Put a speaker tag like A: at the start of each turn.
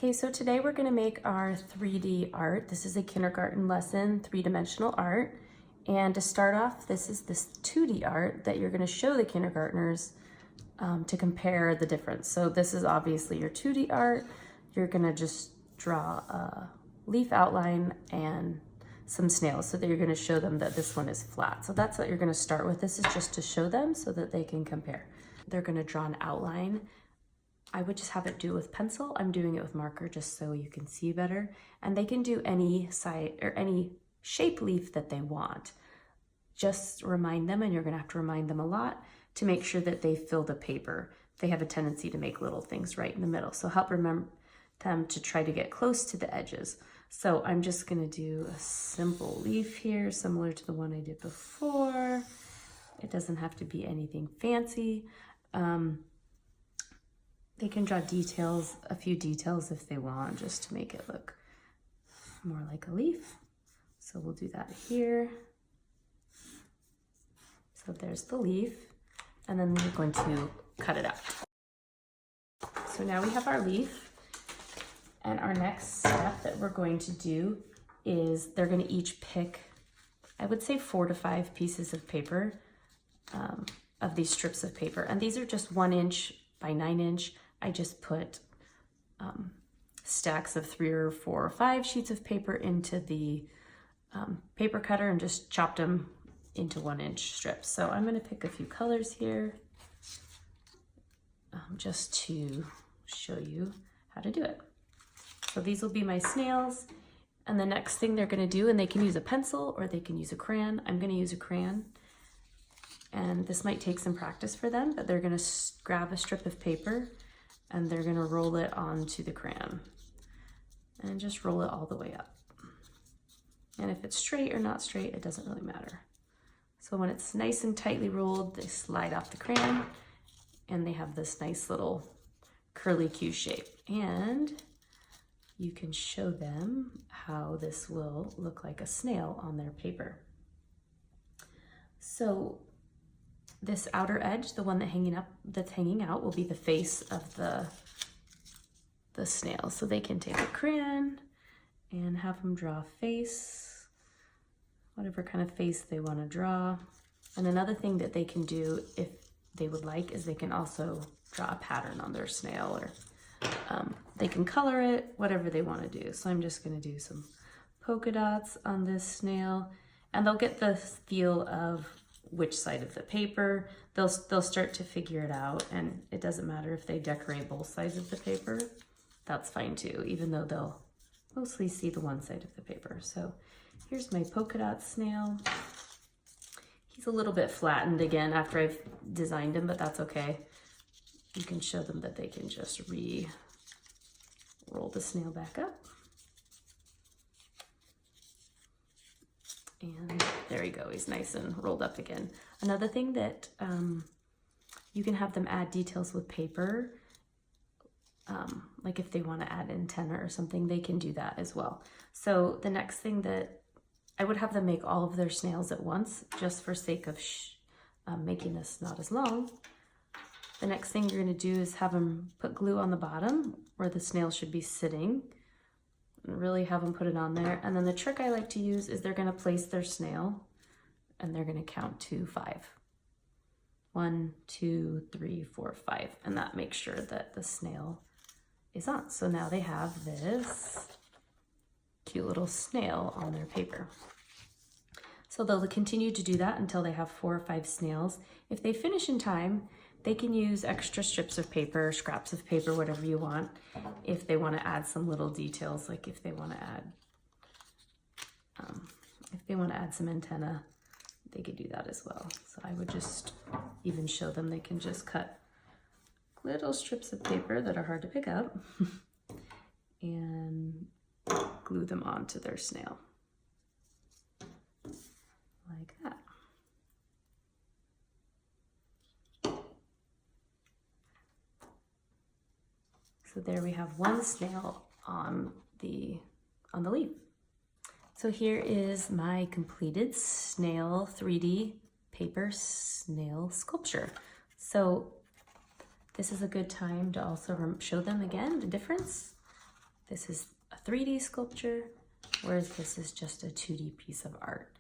A: Okay, so today we're going to make our 3D art. This is a kindergarten lesson, three-dimensional art. And to start off, this is this 2D art that you're going to show the kindergartners to compare the difference. So this is obviously your 2D art. You're going to just draw a leaf outline and some snails so that you're going to show them that this one is flat. So that's what you're going to start with. This is just to show them so that they can compare. They're going to draw an outline. I would just have it do it with pencil. I'm doing it with marker just so you can see better. And they can do any side or any shape leaf that they want. Just remind them, and you're gonna have to remind them a lot to make sure that they fill the paper. They have a tendency to make little things right in the middle. So help remember them to try to get close to the edges. So I'm just gonna do a simple leaf here, similar to the one I did before. It doesn't have to be anything fancy. They can draw details, a few details if they want, just to make it look more like a leaf. So we'll do that here. So there's the leaf, and then we're going to cut it out. So now we have our leaf, and our next step that we're going to do is they're going to each pick, I would say 4 to 5 pieces of paper, of these strips of paper. And these are just 1 inch by 9 inch. I just put stacks of 3 or 4 or 5 sheets of paper into the paper cutter and just chopped them into 1 inch strips. So I'm going to pick a few colors here just to show you how to do it. So these will be my snails. And the next thing they're going to do, and they can use a pencil or they can use a crayon. I'm going to use a crayon. And this might take some practice for them, but they're going to grab a strip of paper and they're going to roll it onto the crayon and just roll it all the way up. And if it's straight or not straight, it doesn't really matter. So when it's nice and tightly rolled, they slide off the crayon and they have this nice little curly Q shape. And you can show them how this will look like a snail on their paper. So this outer edge, the one that's hanging out, will be the face of the snail. So they can take a crayon and have them draw a face, whatever kind of face they want to draw. And another thing that they can do, if they would like, is they can also draw a pattern on their snail, or they can color it, whatever they want to do. So I'm just going to do some polka dots on this snail, and they'll get the feel of which side of the paper. They'll start to figure it out, and it doesn't matter if they decorate both sides of the paper. That's fine too, even though they'll mostly see the one side of the paper. So here's my polka dot snail. He's a little bit flattened again after I've designed him, but that's okay. You can show them that they can just roll the snail back up. And there you go, he's nice and rolled up again. Another thing that you can have them add details with paper, like if they want to add antenna or something, they can do that as well. So the next thing that I would have them make all of their snails at once, just for sake of making this not as long. The next thing you're going to do is have them put glue on the bottom where the snail should be sitting. Really have them put it on there. And then the trick I like to use is they're going to place their snail and they're going to count to 5. 1, 2, 3, 4, 5. And that makes sure that the snail is on. So now they have this cute little snail on their paper. So they'll continue to do that until they have 4 or 5 snails. If they finish in time, they can use extra strips of paper, scraps of paper, whatever you want, if they want to add some little details, like if they want to add some antenna, they could do that as well. So I would just even show them they can just cut little strips of paper that are hard to pick up and glue them onto their snail like that. So there we have one snail on the leaf. So here is my completed snail 3D paper snail sculpture. So this is a good time to also show them again the difference This is a 3D sculpture, whereas this is just a 2D piece of art.